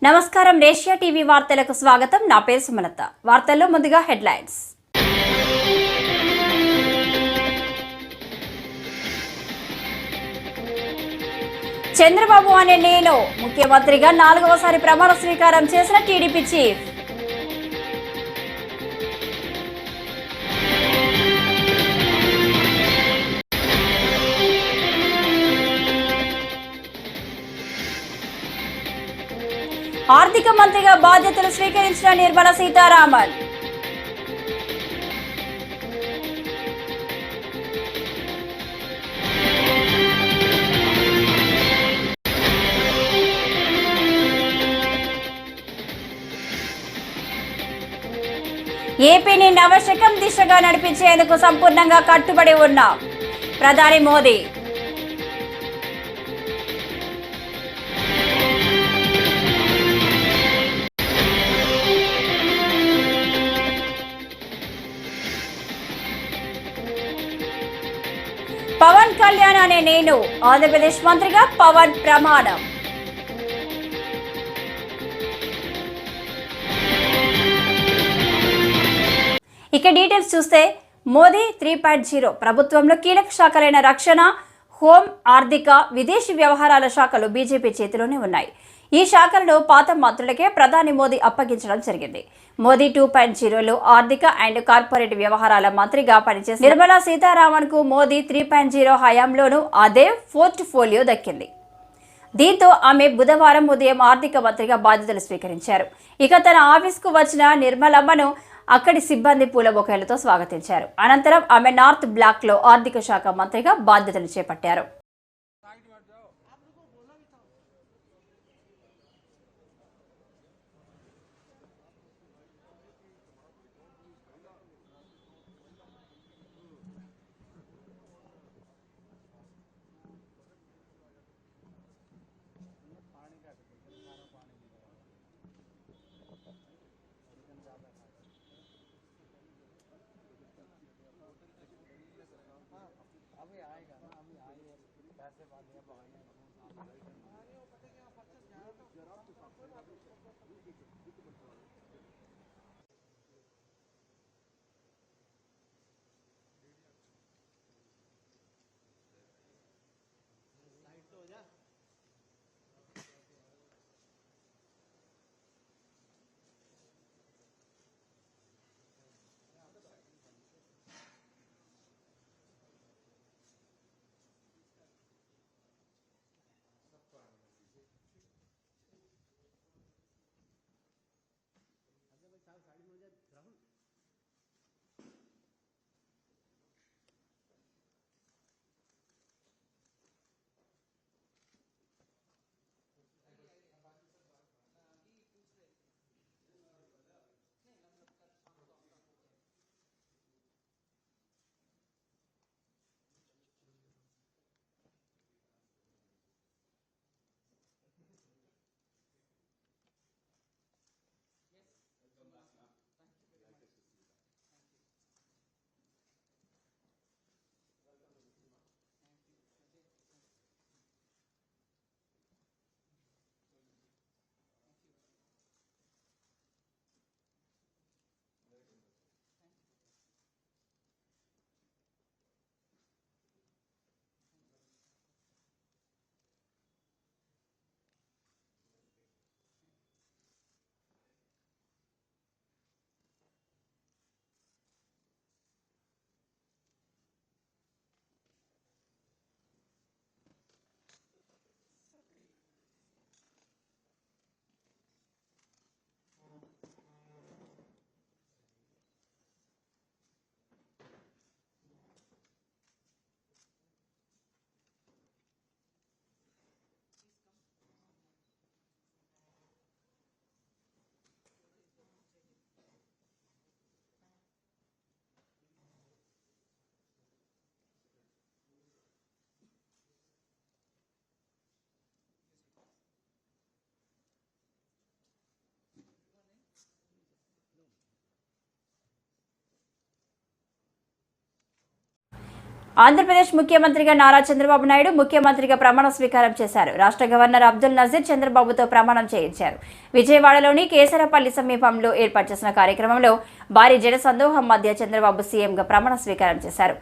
నమస్కారం Asia TV వార్తలకు స్వాగతం. నా పేరు సుమలత. వార్తల్లో ముందుగా హెడ్లైన్స్. చంద్రబాబు అనే నేను ముఖ్యమంత్రిగా 4వసారి ప్రమాణ స్వీకారం చేసిన టీడీపీ చీఫ్. ఆర్థిక మంత్రిగా బాధ్యతలు స్వీకరించిన నిర్మలా సీతారామన్. ఏపీని నవశకం దిశగా నడిపించేందుకు సంపూర్ణంగా కట్టుబడి ఉన్నాం ప్రధాని మోదీ. పవన్ కళ్యాణ్ అనే నేను ఆంధ్రప్రదేశ్ మంత్రిగా పవన్ ప్రమాణం. ఇక డీటెయిల్స్ చూస్తే మోదీ 3.0 ప్రభుత్వంలో కీలక శాఖలైన రక్షణ, హోం, ఆర్థిక, విదేశీ వ్యవహారాల శాఖలు బీజేపీ చేతిలోనే ఉన్నాయి. ఈ శాఖలను పాత మంత్రులకే ప్రధాని మోదీ అప్పగించడం జరిగింది. మోదీ 2.0లో ఆర్థిక అండ్ కార్పొరేట్ వ్యవహారాల మంత్రిగా పనిచేసిన నిర్మలా సీతారామన్ కు మోదీ 3.0 హయాంలోనూ అదే పోర్ట్ఫోలియో దక్కింది. దీంతో ఆమె బుధవారం ఉదయం ఆర్థిక మంత్రిగా బాధ్యతలు స్వీకరించారు. ఇక తన ఆఫీస్కు వచ్చిన నిర్మలమ్మను అక్కడి సిబ్బంది పూల బొకేలతో స్వాగతించారు. అనంతరం ఆమె నార్త్ బ్లాక్లో ఆర్థిక శాఖ మంత్రిగా బాధ్యతలు చేపట్టారు. ఆంధ్రప్రదేశ్ ముఖ్యమంత్రిగా నారా చంద్రబాబు నాయుడు ముఖ్యమంత్రిగా ప్రమాణ స్వీకారం చేశారు. రాష్ట్ర గవర్నర్ అబ్దుల్ నజీర్ చంద్రబాబుతో ప్రమాణం చేయించారు. విజయవాడలోని కేసరపల్లి సమీపంలో ఏర్పాటు చేసిన కార్యక్రమంలో భారీ జన సందోహం మధ్య చంద్రబాబు సీఎంగా ప్రమాణ స్వీకారం చేశారు.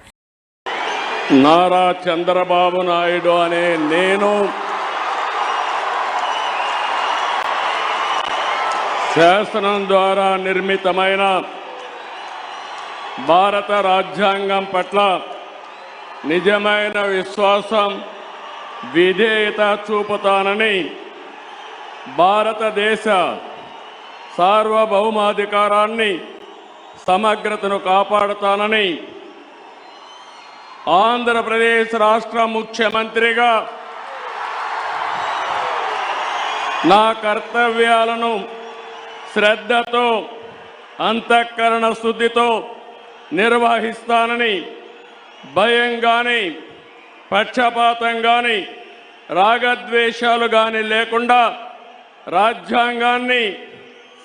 నారా చంద్రబాబు నాయుడు అనే నేను శాసనం ద్వారా నిర్మితమైన భారత రాజ్యాంగం పట్ల నిజమైన విశ్వాసం, విధేయత చూపుతానని, భారతదేశ సార్వభౌమాధికారాన్ని, సమగ్రతను కాపాడుతానని, ఆంధ్రప్రదేశ్ రాష్ట్ర ముఖ్యమంత్రిగా నా కర్తవ్యాలను శ్రద్ధతో, అంతఃకరణ శుద్ధితో నిర్వహిస్తానని, భయం కానీ, పక్షపాతం కానీ, రాగద్వేషాలు కానీ లేకుండా రాజ్యాంగాన్ని,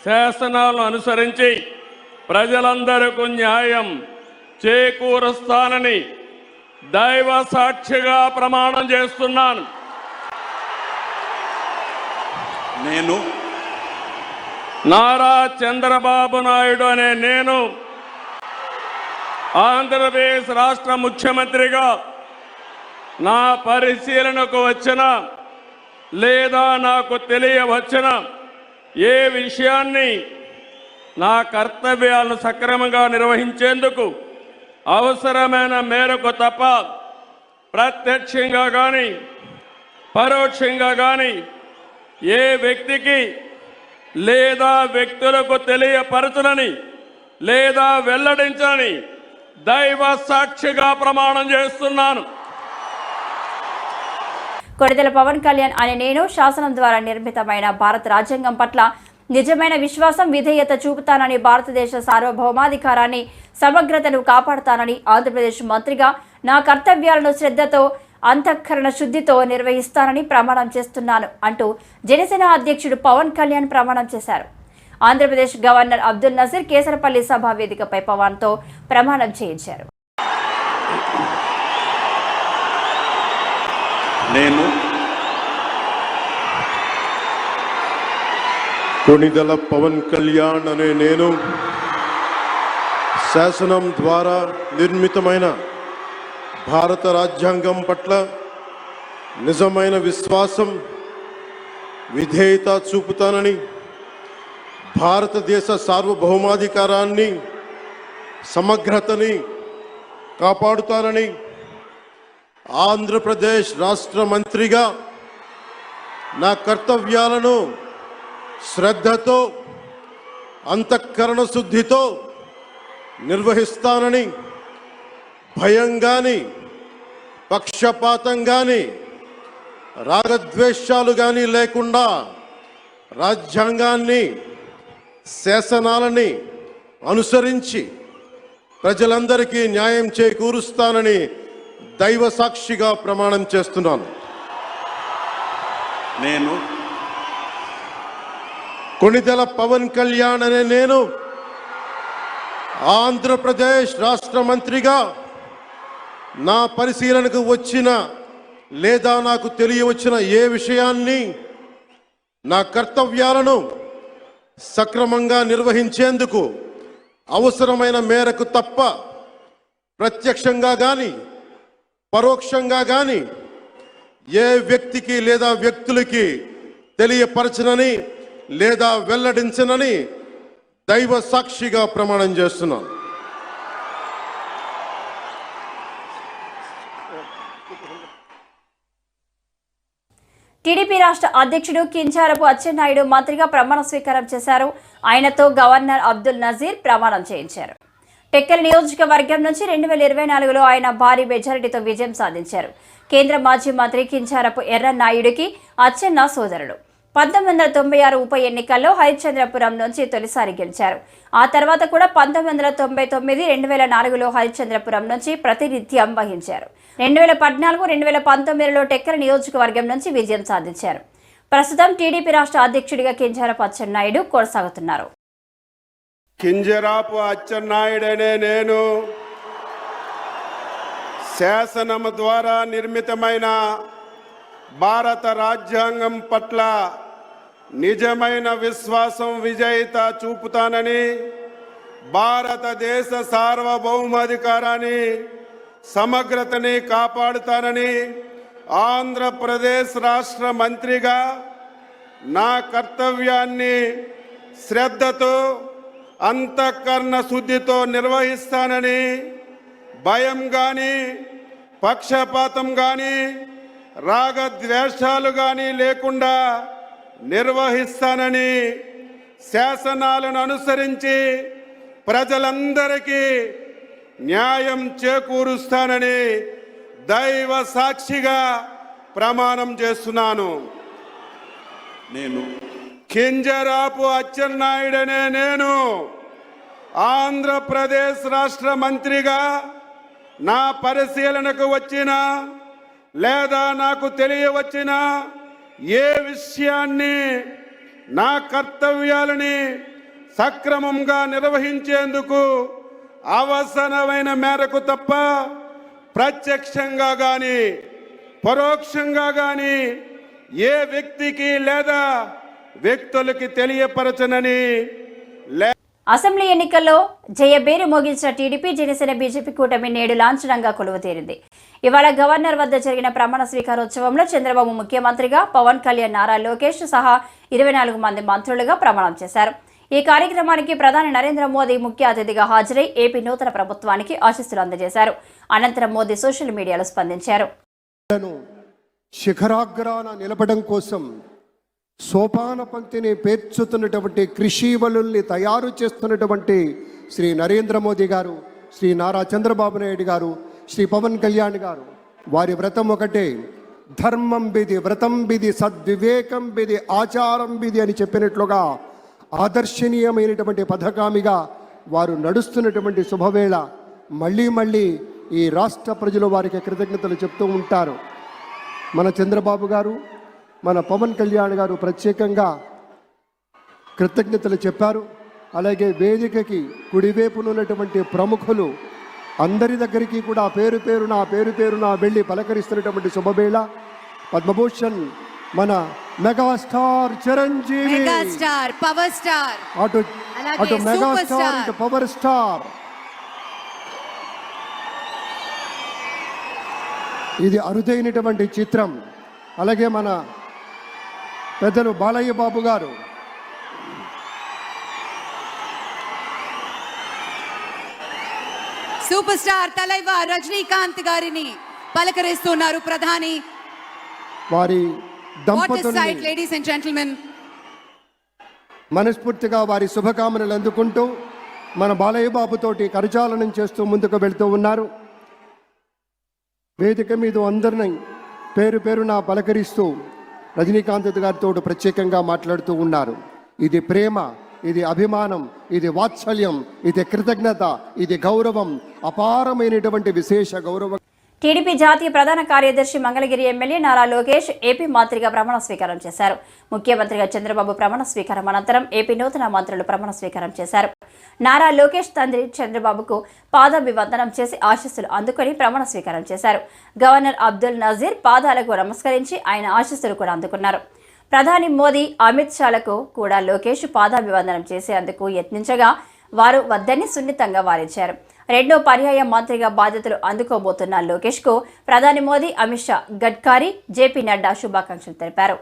శాసనాలను అనుసరించి ప్రజలందరికీ న్యాయం చేకూరుస్తానని దైవ సాక్షిగా ప్రమాణం చేస్తున్నాను. నేను నారా చంద్రబాబు నాయుడు అనే నేను ఆంధ్రప్రదేశ్ రాష్ట్ర ముఖ్యమంత్రిగా నా పరిశీలనకు వచ్చిన లేదా నాకు తెలియవచ్చిన ఏ విషయాన్ని నా కర్తవ్యాలను సక్రమంగా నిర్వహించేందుకు అవసరమైన మేరకు తప్ప ప్రత్యక్షంగా కానీ పరోక్షంగా కానీ ఏ వ్యక్తికి లేదా వ్యక్తులకు తెలియపరచనని లేదా వెల్లడించని దైవ సాక్షిగా ప్రమాణం చేస్తున్నాను. కొణిదెల పవన్ కళ్యాణ్ అనే నేను శాసనం ద్వారా నిర్మితమైన భారత రాజ్యాంగం పట్ల నిజమైన విశ్వాసం, విధేయత చూపుతానని, భారతదేశ సార్వభౌమాధికారాన్ని, సమగ్రతను కాపాడుతానని, ఆంధ్రప్రదేశ్ మంత్రిగా నా కర్తవ్యాలను శ్రద్ధతో, అంతఃకరణ శుద్ధితో నిర్వహిస్తానని ప్రమాణం చేస్తున్నాను అంటూ జనసేన అధ్యక్షుడు పవన్ కళ్యాణ్ ప్రమాణం చేశారు. ఆంధ్రప్రదేశ్ గవర్నర్ అబ్దుల్ నజీర్ కేసరపల్లి సభా వేదికపై పవన్తో ప్రమాణం చేయించారు. నేను కొణిదెల పవన్ కళ్యాణ్ అనే నేను శాసనం ద్వారా నిర్మితమైన భారత రాజ్యాంగం పట్ల నిజమైన విశ్వాసం, విధేయత చూపుతానని, భారతదేశ సార్వభౌమాధికారాన్ని, సమగ్రతని కాపాడుతానని, ఆంధ్రప్రదేశ్ రాష్ట్ర మంత్రిగా నా కర్తవ్యాలను శ్రద్ధతో, అంతఃకరణ శుద్ధితో నిర్వహిస్తానని, భయం కానీ, పక్షపాతం కానీ, రాగద్వేషాలు కానీ లేకుండా రాజ్యాంగాన్ని, శాసనాలని అనుసరించి ప్రజలందరికీ న్యాయం చేకూరుస్తానని దైవ సాక్షిగా ప్రమాణం చేస్తున్నాను. నేను కొణిదెల పవన్ కళ్యాణ్ అనే నేను ఆంధ్రప్రదేశ్ రాష్ట్ర మంత్రిగా నా పరిశీలనకు వచ్చిన లేదా నాకు తెలియవచ్చిన ఏ విషయాన్ని, నా కర్తవ్యాలను సక్రమంగా నిర్వహించేందుకు అవసరమైన మేరకు తప్ప ప్రత్యక్షంగా కానీ పరోక్షంగా కానీ ఏ వ్యక్తికి లేదా వ్యక్తులకి తెలియపరచనని లేదా వెల్లడించనని దైవ సాక్షిగా ప్రమాణం చేస్తున్నాను. టీడీపీ రాష్ట్ర అధ్యక్షుడు కింజారపు అచ్చెన్నాయుడు మంత్రిగా ప్రమాణ స్వీకారం చేశారు. ఆయనతో గవర్నర్ అబ్దుల్ నజీర్ ప్రమాణం చేయించారు. టెక్కలి నియోజకవర్గం నుంచి 2024లో ఆయన భారీ మెజారిటీతో విజయం సాధించారు. కేంద్ర మాజీ మంత్రి కింజారపు ఎర్రన్నాయుడికి అచ్చెన్న సోదరుడు. 1996 ఉప ఎన్నికల్లో హరిశ్చంద్రపురం నుంచి తొలిసారి గెలిచారు. ఆ తర్వాత కూడా 1999, 2004లో హరిశ్చంద్రపురం నుంచి ప్రాతినిధ్యం వహించారు. 2014, 2019లో టెక్కలి నియోజకవర్గం నుంచి విజయం సాధించారు. ప్రస్తుతం టీడీపీ రాష్ట్ర అధ్యక్షుడిగా కింజారపు అచ్చెన్నాయుడు కొనసాగుతున్నారు. కింజరాపు అచ్చెన్నాయుడనే నేను శాసనము ద్వారా నిర్మితమైన భారత రాజ్యాంగం పట్ల నిజమైన విశ్వాసం విజేత చూపుతానని, భారతదేశ సార్వభౌమాధికారాన్ని సమగ్రతని కాపాడుతానని ఆంధ్రప్రదేశ్ రాష్ట్ర మంత్రిగా నా కర్తవ్యాన్ని శ్రద్ధతో అంతఃకరణ శుద్ధితో నిర్వహిస్తానని, భయం కానీ పక్షపాతం కానీ రాగద్వేషాలు కానీ లేకుండా నిర్వహిస్తానని, శాసనాలను అనుసరించి ప్రజలందరికీ న్యాయం చేకూరుస్తానని దైవ సాక్షిగా ప్రమాణం చేస్తున్నాను. నేను కింజరాపు అచ్చెన్నాయుడనే నేను ఆంధ్రప్రదేశ్ రాష్ట్ర మంత్రిగా నా పరిశీలనకు వచ్చిన లేదా నాకు తెలియవచ్చిన ఏ విషయాన్ని నా కర్తవ్యాలని సక్రమంగా నిర్వహించేందుకు అవసరమైన మేరకు తప్ప ప్రత్యక్షంగా కానీ పరోక్షంగా కానీ ఏ వ్యక్తికి లేదా వ్యక్తులకి తెలియపరచనని అసెంబ్లీ ఎన్నికల్లో జయబేరి మోగించిన టీడీపీ జనసేన బీజేపీ కూటమి నేడు లాంఛనంగా కొలువుతీరింది. ఇవాళ గవర్నర్ వద్ద జరిగిన ప్రమాణ స్వీకారోత్సవంలో చంద్రబాబు ముఖ్యమంత్రిగా, పవన్ కళ్యాణ్, నారా లోకేష్ సహా 24 మంది మంత్రులుగా ప్రమాణం చేశారు. ఈ కార్యక్రమానికి ప్రధాని నరేంద్ర మోదీ ముఖ్య అతిథిగా హాజరై ఏపీ నూతన ప్రభుత్వానికి ఆశీస్సులు అందజేశారు. అనంతరం మోదీ సోషల్ మీడియాలో స్పందించారు. శిఖరాగ్రాన నిలపడం కోసం సోపాన పంక్తిని పేర్చుతున్నటువంటి కృషివలుల్ని తయారు చేస్తున్నటువంటి శ్రీ నరేంద్ర మోదీ గారు, శ్రీ నారా చంద్రబాబు నాయుడు గారు, శ్రీ పవన్ కళ్యాణ్ గారు, వారి వ్రతం ఒకటే, ధర్మం బిది, వ్రతం బిది, సద్వివేకం బిది, ఆచారం బిది అని చెప్పినట్లుగా ఆదర్శనీయమైనటువంటి పథకామిగా వారు నడుస్తున్నటువంటి శుభవేళ మళ్ళీ మళ్ళీ ఈ రాష్ట్ర ప్రజలు వారికి కృతజ్ఞతలు చెప్తూ ఉంటారు. మన చంద్రబాబు గారు, మన పవన్ కళ్యాణ్ గారు ప్రత్యేకంగా కృతజ్ఞతలు చెప్పారు. అలాగే వేదికకి కుడివైపునున్నటువంటి ప్రముఖులు అందరి దగ్గరికి కూడా పేరు పేరున వెళ్ళి పలకరిస్తున్నటువంటి శుభవేళ. పద్మభూషణ్ మన megastar Chiranjeevi, megastar power star, అటు మెగాస్టార్ ఇటు పవర్ స్టార్. ఇది అరుదైనటువంటి చిత్రం. అలాగే మన పెద్దలు బాలయ్య బాబు గారు, సూపర్ స్టార్ తలైవర్ రజనీకాంత్ గారిని పలకరిస్తున్నారు ప్రధాని. వారి What a దంపతుల్ని sight, ladies and gentlemen. మనస్ఫూర్తిగా వారి శుభకామనలు అందుకుంటూ మన బాలయ్య బాబుతోటి కరచాలనం చేస్తూ ముందుకు వెళ్తూ ఉన్నారు. వేదిక మీద అందరినీ పేరున పలకరిస్తూ రజనీకాంత్ గారితో ప్రత్యేకంగా మాట్లాడుతూ ఉన్నారు. ఇది ప్రేమ, ఇది అభిమానం, ఇది వాత్సల్యం, ఇది కృతజ్ఞత, ఇది గౌరవం, అపారమైనటువంటి విశేష గౌరవం. టీడీపీ జాతీయ ప్రధాన కార్యదర్శి మంగళగిరి ఎమ్మెల్యే నారా లోకేష్ ఏపీ మంత్రిగా ప్రమాణ స్వీకారం చేశారు. ముఖ్యమంత్రిగా చంద్రబాబు ప్రమాణ స్వీకారం అనంతరం ఏపీ నూతన మంత్రులు ప్రమాణ స్వీకారం చేశారు. నారా లోకేష్ తండ్రి చంద్రబాబుకు పాదాభివందనం చేసి ఆశీస్సులు అందుకొని ప్రమాణ స్వీకారం చేశారు. గవర్నర్ అబ్దుల్ నజీర్ పాదాలకు నమస్కరించి ఆయన ఆశీస్సులు కూడా అందుకున్నారు. ప్రధాని మోదీ, అమిత్ షాలకు కూడా లోకేష్ పాదాభివందనం చేసేందుకు యత్నించగా వారు వద్దని సున్నితంగా వారించారు. రెండో పర్యాయ మంత్రిగా బాధ్యతలు అందుకోబోతున్న లోకేష్ కు ప్రధాని మోదీ, అమిత్ షా, గడ్కరీ, జేపీ నడ్డా శుభాకాంక్షలు తెలిపారు.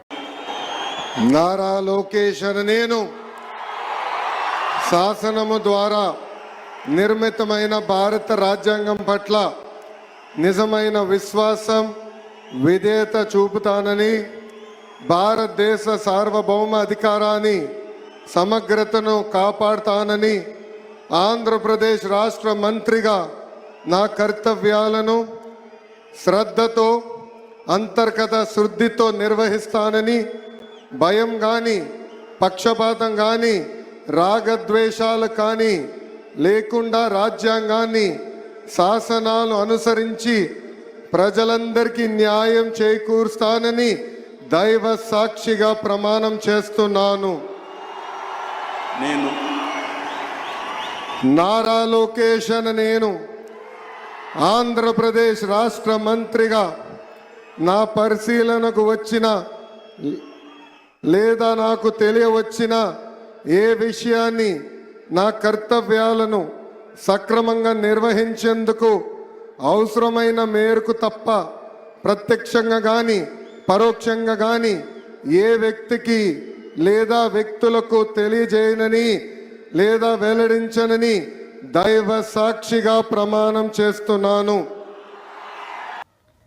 నారా లోకేష్ అని నేను శాసనము ద్వారా నిర్మితమైన భారత రాజ్యాంగం పట్ల నిజమైన విశ్వాసం విధేయత చూపుతానని, భారతదేశ సార్వభౌమ అధికారాన్ని సమగ్రతను కాపాడుతానని, ఆంధ్రప్రదేశ్ రాష్ట్ర మంత్రిగా నా కర్తవ్యాలను శ్రద్ధతో అంతర్గత శుద్ధితో నిర్వహిస్తానని, భయం కానీ పక్షపాతం కానీ రాగద్వేషాలు కానీ లేకుండా రాజ్యాంగాన్ని శాసనాలు అనుసరించి ప్రజలందరికీ న్యాయం చేకూరుస్తానని దైవ సాక్షిగా ప్రమాణం చేస్తున్నాను. నేను నారా లోకేష్ అని నేను ఆంధ్రప్రదేశ్ రాష్ట్ర మంత్రిగా నా పరిశీలనకు వచ్చిన లేదా నాకు తెలియవచ్చిన ఏ విషయాన్ని నా కర్తవ్యాలను సక్రమంగా నిర్వహించేందుకు అవసరమైన మేరకు తప్ప ప్రత్యక్షంగా కానీ పరోక్షంగా కానీ ఏ వ్యక్తికి లేదా వ్యక్తులకు తెలియజేయనని లేదా వెల్లడించనని దైవ సాక్షిగా ప్రమాణం చేస్తున్నాను.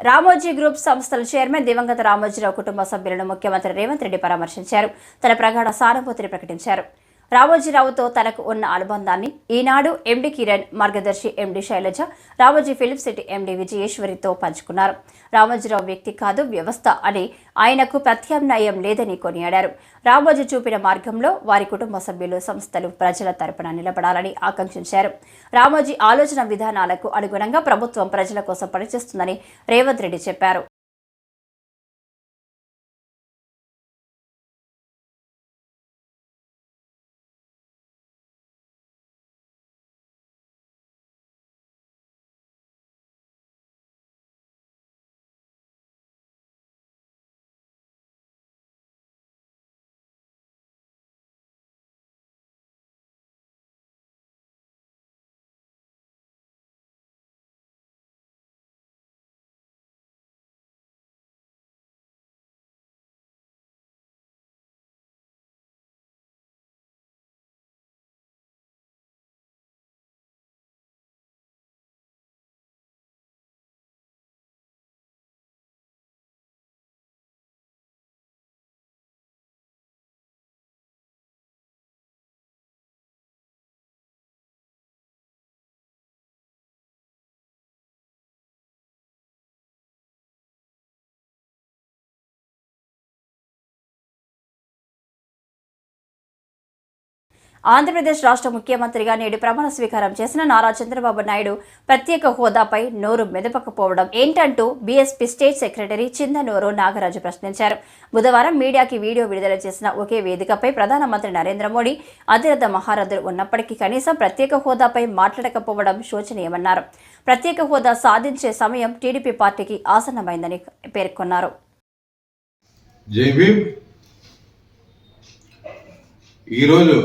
రామోజీ గ్రూప్ సంస్థల చైర్మన్ దివంగత రామోజీరావు కుటుంబ సభ్యులను ముఖ్యమంత్రి రేవంత్ రెడ్డి పరామర్శించారు. తన ప్రగాఢ సానుభూతిని ప్రకటించారు. రామోజీరావుతో తనకు ఉన్న అనుబంధాన్ని ఈనాడు MD Kiran, Margadarsi MD Shailaja, Ramoji film city MD విజయేశ్వరితో పంచుకున్నారు. రామోజీరావు వ్యక్తి కాదు, వ్యవస్థ అని ఆయనకు ప్రత్యామ్నాయం లేదని కొనియాడారు. రామోజీ చూపిన మార్గంలో వారి కుటుంబ సభ్యులు, సంస్థలు ప్రజల తరపున నిలబడాలని ఆకాంక్షించారు. రామోజీ ఆలోచన విధానాలకు అనుగుణంగా ప్రభుత్వం ప్రజల కోసం పనిచేస్తుందని రేవంత్ రెడ్డి చెప్పారు. ఆంధ్రప్రదేశ్ రాష్ట్ర ముఖ్యమంత్రిగా నేడు ప్రమాణ స్వీకారం చేసిన నారా చంద్రబాబు నాయుడు ప్రత్యేక హోదాపై నోరు మెదపకపోవడం ఏంటంటూ బీఎస్పీ స్టేట్ సెక్రటరీ చిందనూరు నాగరాజు ప్రశ్నించారు. బుధవారం మీడియాకి వీడియో విడుదల చేసిన ఒకే వేదికపై ప్రధానమంత్రి నరేంద్ర మోడీ అతిరథ మహారథులు ఉన్నప్పటికీ కనీసం ప్రత్యేక హోదాపై మాట్లాడకపోవడం శోచనీయమన్నారు. ప్రత్యేక హోదా సాధించే సమయం టీడీపీ పార్టీకి ఆసన్నమైందని పేర్కొన్నారు. ఈరోజు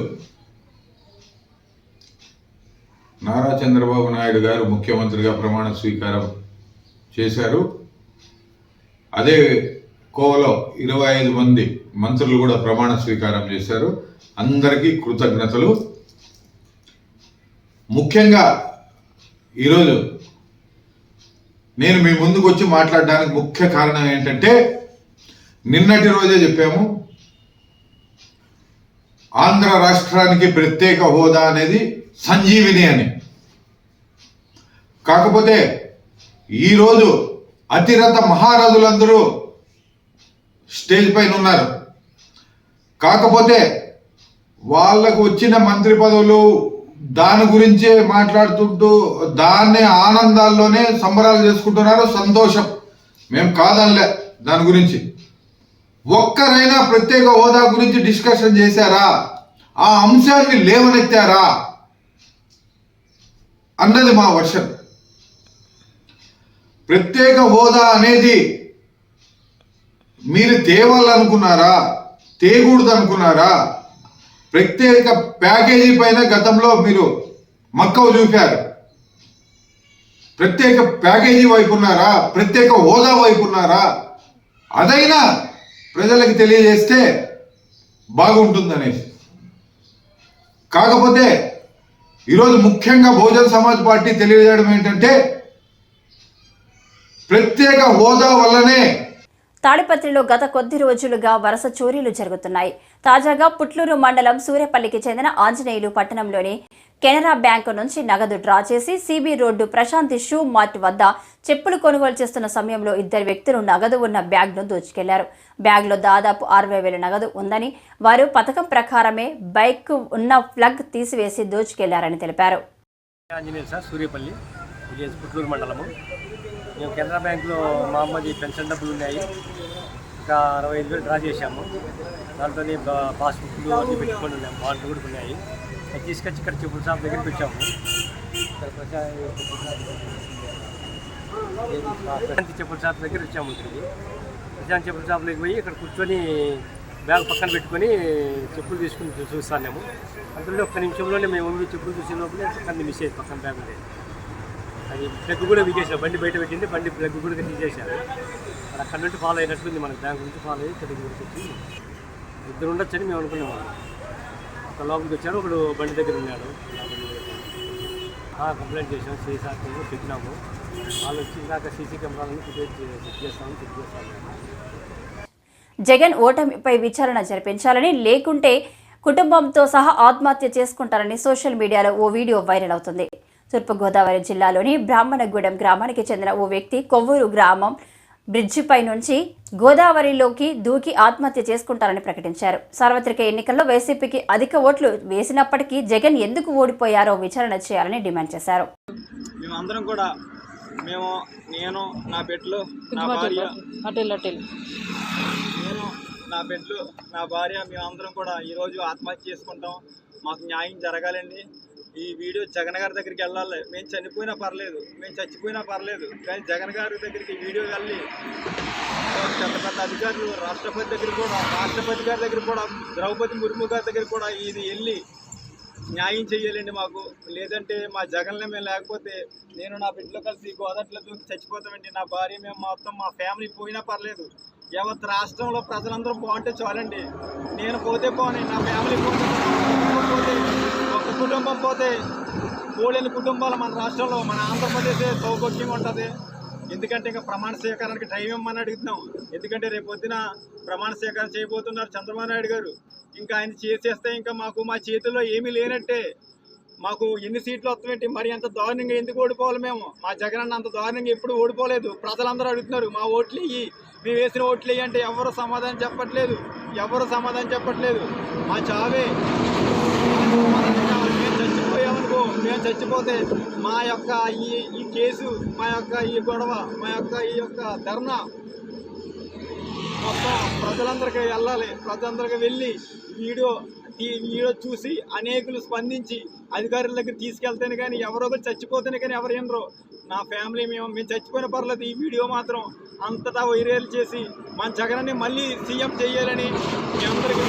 నారా చంద్రబాబు నాయుడు గారు ముఖ్యమంత్రిగా ప్రమాణ స్వీకారం చేశారు. అదే కోవలో 25 మంది మంత్రులు కూడా ప్రమాణ స్వీకారం చేశారు. అందరికీ కృతజ్ఞతలు. ముఖ్యంగా ఈరోజు నేను మీ ముందుకు వచ్చి మాట్లాడడానికి ముఖ్య కారణం ఏంటంటే, నిన్నటి రోజే చెప్పాము, ఆంధ్ర రాష్ట్రానికి ప్రత్యేక హోదా అనేది సంజీవిని అని. కాకపోతే ఈరోజు అతిరథ మహారథులందరూ స్టేజ్ పైన ఉన్నారు. కాకపోతే వాళ్ళకు వచ్చిన మంత్రి పదవులు దాని గురించే మాట్లాడుతుంటూ దాన్ని ఆనందాల్లోనే సంబరాలు చేసుకుంటున్నారు. సంతోషం, మేము కాదనలే. దాని గురించి ఒక్కరైనా ప్రత్యేక హోదా గురించి డిస్కషన్ చేశారా, ఆ అంశాన్ని లేవనెత్తారా అన్నది మా వర్షన్. ప్రత్యేక హోదా అనేది మీరు తేవాలనుకున్నారా, తేకూడదు అనుకున్నారా? ప్రత్యేక ప్యాకేజీ పైన గతంలో మీరు మక్కువ చూపారు. ప్రత్యేక ప్యాకేజీ వైపు ఉన్నారా, ప్రత్యేక హోదా వైపు ఉన్నారా? అదైనా ప్రజలకు తెలియజేస్తే బాగుంటుందనేసి. కాకపోతే ఈరోజు ముఖ్యంగా బహుజన్ సమాజ్ పార్టీ తెలియజేయడం ఏంటంటే, ప్రత్యేక హోదా వల్లనే తాడిపత్రిలో గత కొద్ది రోజులుగా వరుస చోరీలు జరుగుతున్నాయి. తాజాగా పుట్లూరు మండలం సూర్యపల్లికి చెందిన ఆంజనేయులు పట్టణంలోని కెనరా బ్యాంకు నుంచి నగదు డ్రా చేసి CB road Prashanti shoe mart వద్ద చెప్పులు కొనుగోలు చేస్తున్న సమయంలో 2 వ్యక్తులు నగదు ఉన్న బ్యాగ్ను దోచుకెళ్లారు. బ్యాగ్లో దాదాపు 60,000 నగదు ఉందని, వారు పథకం ప్రకారమే బైక్ ఉన్న ప్లగ్ తీసివేసి దోచుకెళ్లారని తెలిపారు. ఆంజనేయులు సార్, సూర్యపల్లి విలేజ్, పుట్లూరు మండలము. మేము కెనరా బ్యాంకులో మా అమ్మది పెన్షన్ డబ్బులు ఉన్నాయి, ఇంకా 65,000 డ్రా చేశాము. దాంట్లోనే పాస్బుక్లు అన్నీ పెట్టుకొని ఉన్నాము, బాండ్లు కూడా ఉన్నాయి. అది తీసుకొచ్చి ఇక్కడ చెప్పుల షాప్ దగ్గరికి వచ్చాము. ప్రశాంతి చెప్పుల షాప్ దగ్గర వచ్చాము. ఇక్కడికి ప్రశాంతి చెప్పుల షాప్లోకి పోయి ఇక్కడ కూర్చొని బ్యాగ్ పక్కన పెట్టుకొని చెప్పులు తీసుకుని చూస్తాము. అందులో ఒక్క నిమిషంలోనే మేము చెప్పులు చూసే లోపలే పక్కన మిస్ అయ్యింది. పక్కన బ్యాగ్ లేదు, అది ప్లగ్ కూడా వికేసారు. బండి బయట పెట్టింది, బండి ప్లగ్ కూడా తీసేశారు. అది అక్కడ నుండి ఫాలో అయినట్టుంది, మనకి బ్యాంక్ నుంచి ఫాలో అయ్యి ఇక్కడికి వచ్చి ఇద్దరు ఉండొచ్చని మేము అనుకున్నాము. ఒక లోపలికి వచ్చారు, ఒకడు బండి దగ్గర ఉన్నాడు. కంప్లైంట్ చేసాము, సీసార్టీలో పెట్టినాము. వాళ్ళు వచ్చి ఇందాక సీసీ కెమెరాలను చెక్ చేస్తాము. జగన్ ఓటమిపై విచారణ జరిపించాలని, లేకుంటే కుటుంబంతో సహా ఆత్మహత్య చేసుకుంటారని సోషల్ మీడియాలో ఓ వీడియో వైరల్ అవుతుంది. తూర్పుగోదావరి జిల్లాలోని బ్రాహ్మణగూడెం గ్రామానికి చెందిన ఓ వ్యక్తి కొవ్వూరు గ్రామం బ్రిడ్జిపై నుంచి గోదావరిలోకి దూకి ఆత్మహత్య చేసుకుంటారని ప్రకటించారు. సార్వత్రిక ఎన్నికల్లో వైసీపీకి అధిక ఓట్లు వేసినప్పటికీ జగన్ ఎందుకు ఓడిపోయారో విచారణ చేయాలని డిమాండ్ చేశారు. మేమందరం కూడా నేను నా బిడ్డలు నా భార్య నా భార్య మేమందరం కూడా ఈరోజు ఆత్మహత్య చేసుకుంటాం. మాకు న్యాయం జరగాలండి. ఈ వీడియో జగన్ గారి దగ్గరికి వెళ్ళాలి. మేము చనిపోయినా పర్లేదు, మేము చచ్చిపోయినా పర్లేదు, కానీ జగన్ గారి దగ్గరికి వీడియో వెళ్ళి పెద్ద పెద్ద అధికారులు రాష్ట్రపతి గారి దగ్గర కూడా ద్రౌపది ముర్ము గారి దగ్గర కూడా ఇది వెళ్ళి న్యాయం చేయాలండి మాకు. లేదంటే మా జగన్లో మేము లేకపోతే నేను నా బిడ్డలో కలిసి గోదావరిలో దూకి చచ్చిపోతామండి. నా భార్య మేము మొత్తం మా ఫ్యామిలీ పోయినా పర్లేదు. యావత్ రాష్ట్రంలో ప్రజలందరూ బాగుంటే చాలండి. నేను పోతే పోనీ, నా ఫ్యామిలీ పోతే, ఒక కుటుంబం పోతే పోలేని కుటుంబాలు మన రాష్ట్రంలో, మన ఆంధ్రప్రదేశ్ సౌభాగ్యంగా ఉంటుంది. ఎందుకంటే ఇంకా ప్రమాణ స్వీకారానికి టైం ఇవ్వమని అడుగుతున్నాం. ఎందుకంటే రేపు పొద్దున ప్రమాణ స్వీకారం చేయబోతున్నారు చంద్రబాబు నాయుడు గారు. ఇంకా ఆయన చేసేస్తే ఇంకా మా చేతుల్లో ఏమీ లేనట్టే. మాకు ఎన్ని సీట్లు వస్తామేంటి? మరి అంత దారుణంగా ఎందుకు ఓడిపోవాలి మేము? మా జగన్ అన్న అంత దారుణంగా ఎప్పుడు ఓడిపోలేదు. ప్రజలందరూ అడుగుతున్నారు, మా ఓట్లు ఇయ్యి, మేము వేసిన ఓట్లు ఇయ్యి అంటే ఎవరు సమాధానం చెప్పట్లేదు. మా చావే మేము చచ్చిపోయామనుకో, మేము చచ్చిపోతే మా యొక్క ఈ కేసు, మా యొక్క ఈ గొడవ, మా యొక్క ఈ యొక్క ధర్నా మొత్తం ప్రజలందరికీ వెళ్ళాలి. ప్రజలందరికీ వెళ్ళి వీడియో చూసి అనేకులు స్పందించి అధికారుల దగ్గర తీసుకెళ్తేనే కానీ, ఎవరో ఒకరు చచ్చిపోతేనే కానీ ఎవరు వినరు. నా ఫ్యామిలీ మేము చచ్చిపోయిన పర్లేదు. ఈ వీడియో మాత్రం అంతటా వైరల్ చేసి మన జగన్ని మళ్ళీ సీఎం చేయాలని మీ అందరికీ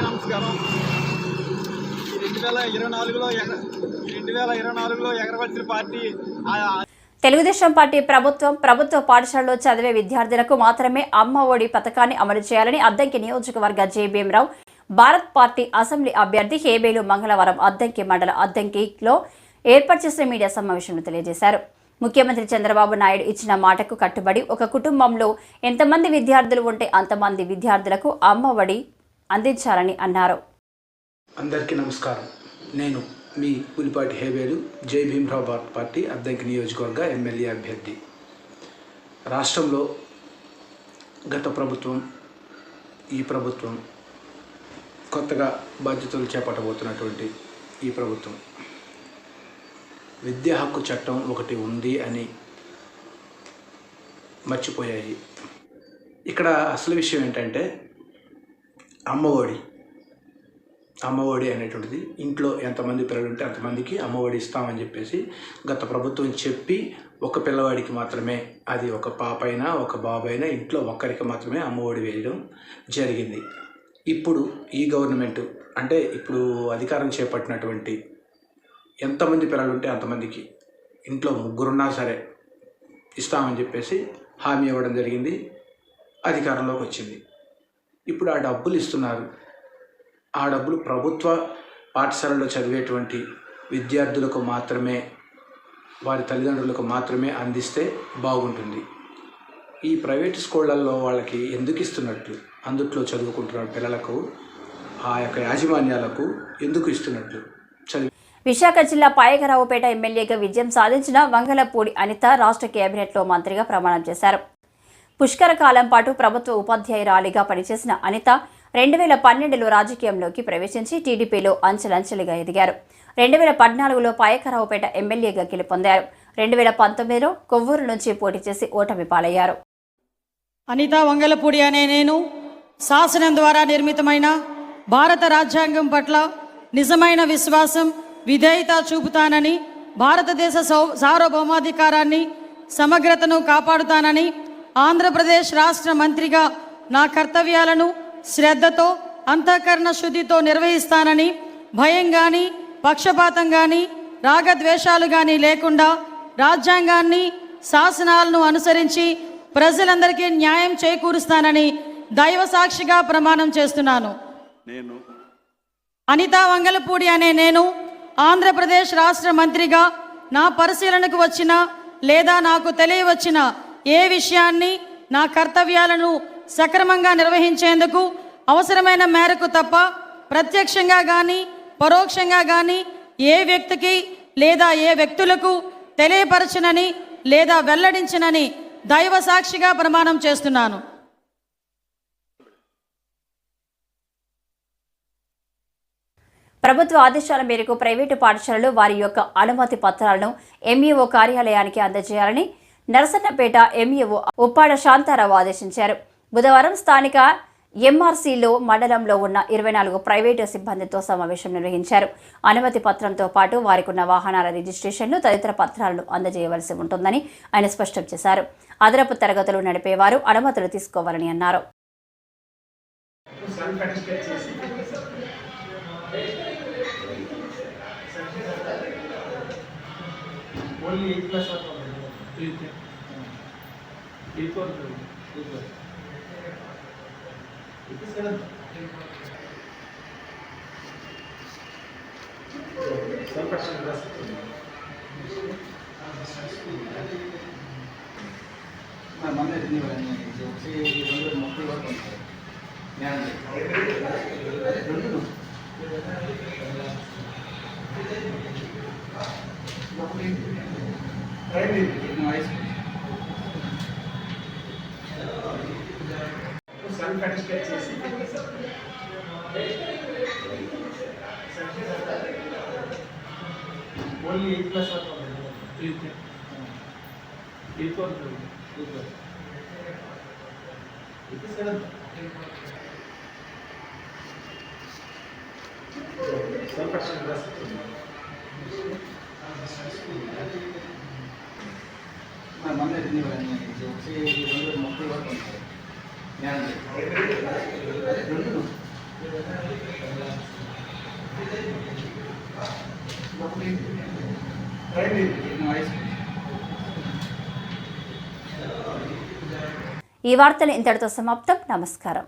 నమస్కారం. 2024లో ఎగరవలసిన పార్టీ తెలుగుదేశం పార్టీ ప్రభుత్వ పాఠశాలలో చదివే విద్యార్థులకు మాత్రమే అమ్మ ఒడి పథకాన్ని అమలు చేయాలని అద్దంకి నియోజకవర్గ J Bhimarao Bharat party assembly అభ్యర్థి హేబేలు మంగళవారం అద్దంకి మండల అద్దంకిలో ఏర్పాటు చేసిన మీడియా సమావేశంలో తెలియజేశారు. ముఖ్యమంత్రి చంద్రబాబు నాయుడు ఇచ్చిన మాటకు కట్టుబడి ఒక కుటుంబంలో ఎంతమంది విద్యార్థులు ఉంటే అంతమంది విద్యార్థులకు అమ్మ ఒడి అందించాలని అన్నారు. అందరికీ నమస్కారం. నేను మీ పులిపాటి హేబేలు, జై భీమరావు భారత్ పార్టీ అద్దంకి నియోజకవర్గ ఎమ్మెల్యే అభ్యర్థి. రాష్ట్రంలో గత ప్రభుత్వం, ఈ ప్రభుత్వం, కొత్తగా బాధ్యతలు చేపట్టబోతున్నటువంటి ఈ ప్రభుత్వం విద్యా హక్కు చట్టం ఒకటి ఉంది అని మర్చిపోయాయి. ఇక్కడ అసలు విషయం ఏంటంటే అమ్మఒడి అనేటువంటిది ఇంట్లో ఎంతమంది పిల్లలు ఉంటే అంతమందికి అమ్మఒడి ఇస్తామని చెప్పేసి గత ప్రభుత్వం చెప్పి ఒక పిల్లవాడికి మాత్రమే, అది ఒక పాప అయినా ఒక బాబు అయినా ఇంట్లో ఒక్కరికి మాత్రమే అమ్మఒడి వేయడం జరిగింది. ఇప్పుడు ఈ గవర్నమెంట్ అంటే ఇప్పుడు అధికారం చేపట్టినటువంటి ఎంతమంది పిల్లలు ఉంటే అంతమందికి ఇంట్లో ముగ్గురున్నా సరే ఇస్తామని చెప్పేసి హామీ ఇవ్వడం జరిగింది. అధికారంలోకి వచ్చింది. ఇప్పుడు ఆ డబ్బులు ఇస్తున్నారు. ఆ డబ్బులు ప్రభుత్వ పాఠశాలలో చదివేటువంటి విద్యార్థులకు మాత్రమే, వారి తల్లిదండ్రులకు మాత్రమే అందిస్తే బాగుంటుంది. ఈ ప్రైవేట్ స్కూళ్ళల్లో వాళ్ళకి ఎందుకు ఇస్తున్నట్లు, అందుట్లో చదువుకుంటున్న పిల్లలకు ఆ యొక్క యాజమాన్యాలకు ఎందుకు ఇస్తున్నట్లు విశాఖ జిల్లా పాయకరావుపేట ఎమ్మెల్యేగా విజయం సాధించిన వంగలపూడి అనిత రాష్ట్ర కేబినెట్లో మంత్రిగా ప్రమాణం చేశారు. పుష్కర కాలం పాటు ప్రభుత్వ ఉపాధ్యాయురాలిగా పనిచేసిన అనిత 2012లో రాజకీయంలోకి ప్రవేశించి టీడీపీలో అంచెలంచెలుగా ఎదిగారు. 2014లో పాయకరావుపేట ఎమ్మెల్యేగా గెలుపొందారు. 2019లో కొవ్వూరు నుంచి పోటీ చేసి ఓటమి పాలయ్యారు. అనిత వంగలపూడి అనే నేను శాసనం ద్వారా నిర్మితమైన భారత రాజ్యాంగం పట్ల నిజమైన విశ్వాసం, విధేయత చూపుతానని భారతదేశ సార్వభౌమాధికారాన్ని సమగ్రతను కాపాడుతానని ఆంధ్రప్రదేశ్ రాష్ట్ర మంత్రిగా నా కర్తవ్యాలను శ్రద్ధతో అంతఃకరణ శుద్ధితో నిర్వహిస్తానని భయం కానీ పక్షపాతం కానీ రాగద్వేషాలు కానీ లేకుండా రాజ్యాంగాన్ని శాసనాలను అనుసరించి ప్రజలందరికీ న్యాయం చేకూరుస్తానని దైవ సాక్షిగా ప్రమాణం చేస్తున్నాను. అనితా వంగలపూడి అనే నేను ఆంధ్రప్రదేశ్ రాష్ట్ర మంత్రిగా నా పరిశీలనకు వచ్చిన లేదా నాకు తెలియవచ్చిన ఏ విషయాన్ని నా కర్తవ్యాలను సక్రమంగా నిర్వహించేందుకు అవసరమైన మేరకు తప్ప ప్రత్యక్షంగా కానీ పరోక్షంగా కానీ ఏ వ్యక్తికి లేదా ఏ వ్యక్తులకు తెలియపరచనని లేదా వెల్లడించనని దైవ సాక్షిగా ప్రమాణం చేస్తున్నాను. ప్రభుత్వ ఆదేశాల మేరకు ప్రైవేటు పాఠశాలలు వారి యొక్క అనుమతి పత్రాలను ఎంఈఓ కార్యాలయానికి అందజేయాలని నరసన్నపేట ఎంఈఓ ఉప్పాడ శాంతారావు ఆదేశించారు. బుధవారం స్థానిక ఎంఆర్సీలో మండలంలో ఉన్న 24 ప్రైవేటు సిబ్బందితో సమావేశం నిర్వహించారు. అనుమతి పత్రంతో పాటు వారికి ఉన్న వాహనాల రిజిస్ట్రేషన్లు తదితర పత్రాలను అందజేయవలసి ఉంటుందని ఆయన స్పష్టం చేశారు. అదనపు తరగతులు నడిపేవారు అనుమతులు తీసుకోవాలని అన్నారు. ఈ వార్తలు ఇంతటితో సమాప్తం. నమస్కారం.